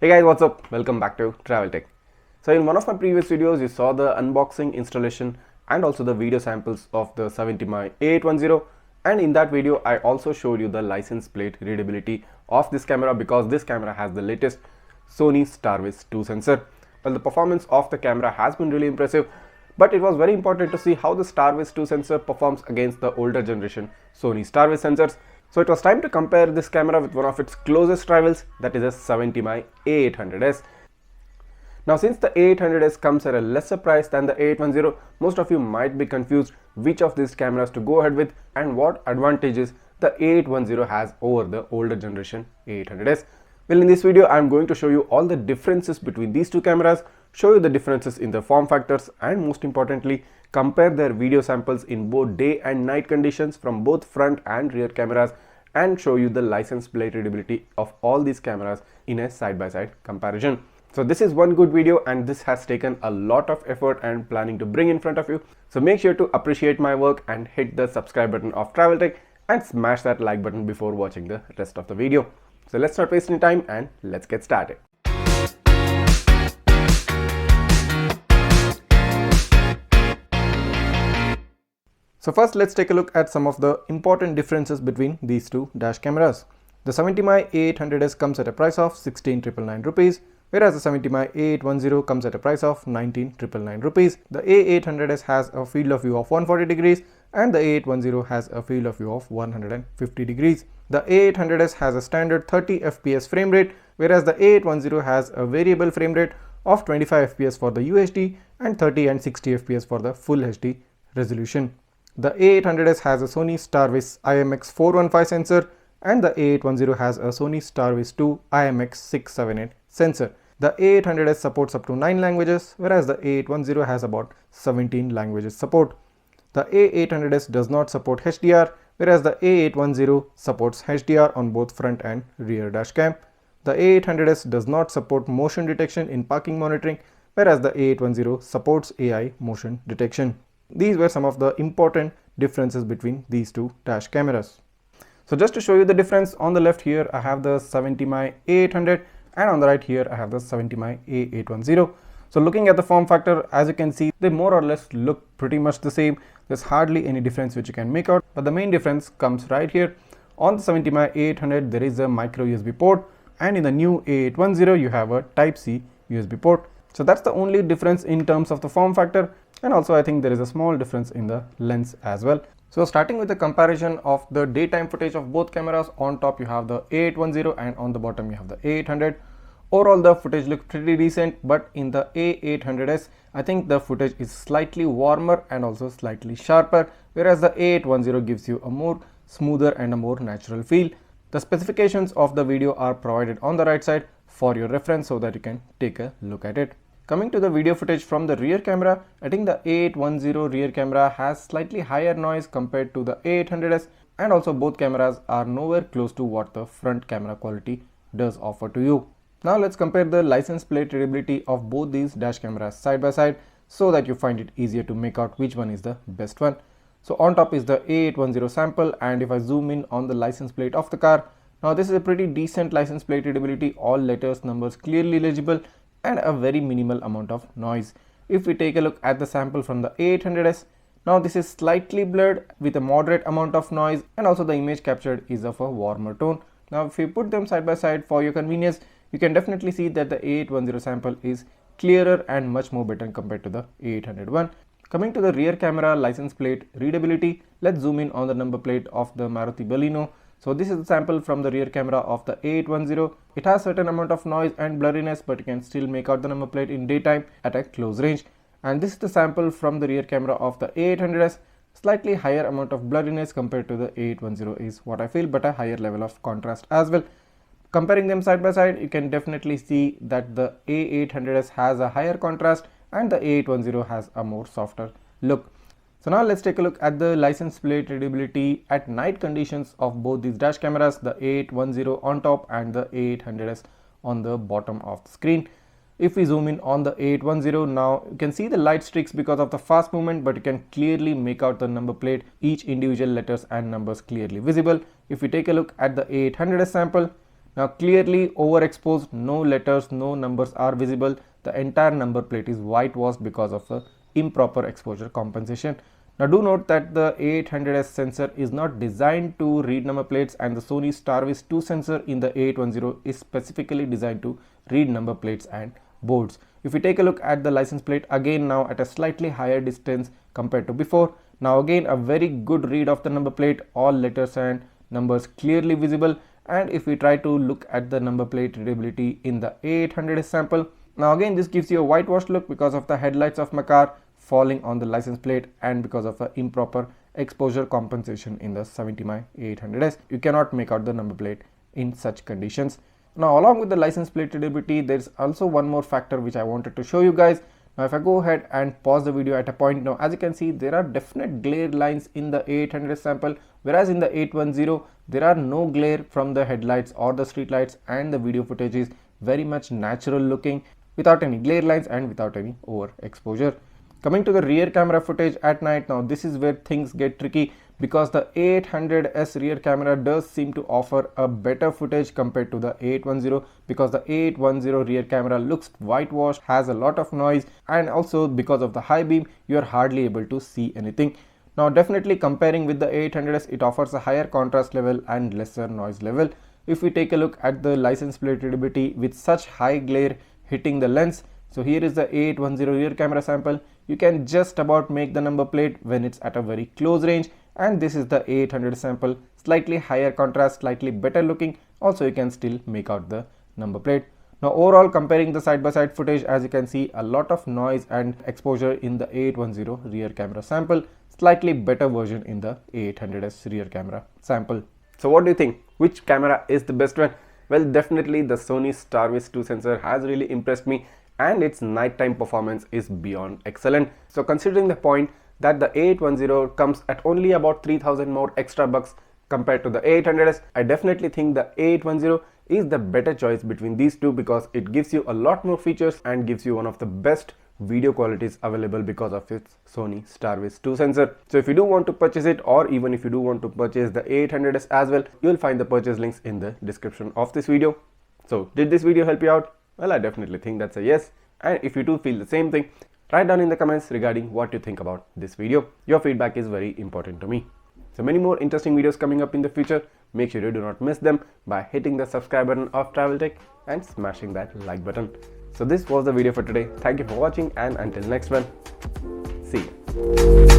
Hey guys, what's up? Welcome back to Travel Tech. So in one of my previous videos, you saw the unboxing, installation and also the video samples of the 70mai A810, and in that video I also showed you the license plate readability of this camera because this camera has the latest Sony Starvis 2 sensor. Well, the performance of the camera has been really impressive, but it was very important to see how the Starvis 2 sensor performs against the older generation Sony Starvis sensors. So it was time to compare this camera with one of its closest rivals, that is a 70mai A800S. Now since the A800S comes at a lesser price than the A810, most of you might be confused which of these cameras to go ahead with and what advantages the A810 has over the older generation A800S. Well, in this video I am going to show you all the differences between these two cameras, show you the differences in their form factors, and most importantly compare their video samples in both day and night conditions from both front and rear cameras, and show you the license plate readability of all these cameras in a side-by-side comparison. So this is one good video and this has taken a lot of effort and planning to bring in front of you. So make sure to appreciate my work and hit the subscribe button of Travel Tech and smash that like button before watching the rest of the video. So let's not waste any time and let's get started. So first let's take a look at some of the important differences between these two dash cameras. The 70mai A800S comes at a price of 16,999 rupees, whereas the 70mai A810 comes at a price of 19,999 rupees. The A800S has a field of view of 140 degrees and the A810 has a field of view of 150 degrees. The A800S has a standard 30 fps frame rate, whereas the A810 has a variable frame rate of 25 fps for the UHD and 30 and 60 fps for the full HD resolution. The A800S has a Sony Starvis IMX415 sensor and the A810 has a Sony Starvis 2 IMX678 sensor. The A800S supports up to 9 languages, whereas the A810 has about 17 languages support. The A800S does not support HDR, whereas the A810 supports HDR on both front and rear dashcam. The A800S does not support motion detection in parking monitoring, whereas the A810 supports AI motion detection. These were some of the important differences between these two dash cameras. So just to show you the difference, on the left here I have the 70mai A800 and on the right here I have the 70mai A810. So looking at the form factor, as you can see, they more or less look pretty much the same. There's hardly any difference which you can make out, but the main difference comes right here. On the 70mai A800 there is a micro USB port, and in the new A810 you have a Type-C USB port. So that's the only difference in terms of the form factor, and also I think there is a small difference in the lens as well. So starting with the comparison of the daytime footage of both cameras, on top you have the A810 and on the bottom you have the A800. Overall the footage looks pretty decent, but in the A800S I think the footage is slightly warmer and also slightly sharper, whereas the A810 gives you a more smoother and a more natural feel. The specifications of the video are provided on the right side for your reference so that you can take a look at it. Coming to the video footage from the rear camera, I think the A810 rear camera has slightly higher noise compared to the A800S, and also both cameras are nowhere close to what the front camera quality does offer to you. Now let's compare the license plate readability of both these dash cameras side by side so that you find it easier to make out which one is the best one. So on top is the A810 sample, and if I zoom in on the license plate of the car, now this is a pretty decent license plate readability, all letters, numbers clearly legible, and a very minimal amount of noise. If we take a look at the sample from the A800S, now this is slightly blurred with a moderate amount of noise, and also the image captured is of a warmer tone. Now if we put them side by side for your convenience, you can definitely see that the A810 sample is clearer and much more better compared to the A800 one. Coming to the rear camera license plate readability, let's zoom in on the number plate of the Maruti Baleno. So this is the sample from the rear camera of the A810. It has certain amount of noise and blurriness, but you can still make out the number plate in daytime at a close range. And this is the sample from the rear camera of the A800S. Slightly higher amount of blurriness compared to the A810 is what I feel, but a higher level of contrast as well. Comparing them side by side, you can definitely see that the A800S has a higher contrast and the A810 has a more softer look. So now let's take a look at the license plate readability at night conditions of both these dash cameras, the A810 on top and the A800S on the bottom of the screen. If we zoom in on the A810, now you can see the light streaks because of the fast movement, but you can clearly make out the number plate, each individual letters and numbers clearly visible. If we take a look at the A800S sample, Now clearly overexposed, no letters, no numbers are visible. The entire number plate is whitewashed because of the improper exposure compensation. Now do note that the A800S sensor is not designed to read number plates, and the Sony Starvis 2 sensor in the A810 is specifically designed to read number plates and boards. If we take a look at the license plate, again now at a slightly higher distance compared to before. Now again a very good read of the number plate, all letters and numbers clearly visible. And if we try to look at the number plate readability in the A800S sample, now again this gives you a whitewashed look because of the headlights of my car falling on the license plate and because of the improper exposure compensation in the 70mai A800S. You cannot make out the number plate in such conditions. Now along with the license plate readability, there is also one more factor which I wanted to show you guys. Now if I go ahead and pause the video at a point, now as you can see there are definite glare lines in the A800 sample, whereas in the 810 there are no glare from the headlights or the street lights, and the video footage is very much natural looking without any glare lines and without any overexposure. Coming to the rear camera footage at night, now this is where things get tricky because the A800S rear camera does seem to offer a better footage compared to the A810, because the A810 rear camera looks whitewashed, has a lot of noise, and also because of the high beam you are hardly able to see anything. Now definitely comparing with the A800S, it offers a higher contrast level and lesser noise level. If we take a look at the license plate readability with such high glare hitting the lens, so here is the A810 rear camera sample. You can just about make the number plate when it's at a very close range, and this is the A800 sample, slightly higher contrast, slightly better looking. Also you can still make out the number plate. Now overall, comparing the side by side footage, as you can see a lot of noise and exposure in the A810 rear camera sample, slightly better version in the A800S rear camera sample. So what do you think? Which camera is the best one? Well, definitely the Sony Starvis 2 sensor has really impressed me, and its nighttime performance is beyond excellent. So considering the point that the A810 comes at only about 3000 more extra bucks compared to the A800S, I definitely think the A810 is the better choice between these two, because it gives you a lot more features and gives you one of the best video qualities available because of its Sony Starvis 2 sensor. So if you do want to purchase it, or even if you do want to purchase the A800S as well, you will find the purchase links in the description of this video. So did this video help you out? Well, I definitely think that's a yes. And if you do feel the same thing, write down in the comments regarding what you think about this video. Your feedback is very important to me. So many more interesting videos coming up in the future. Make sure you do not miss them by hitting the subscribe button of Travel Tech and smashing that like button. So this was the video for today. Thank you for watching, and until next one, see you.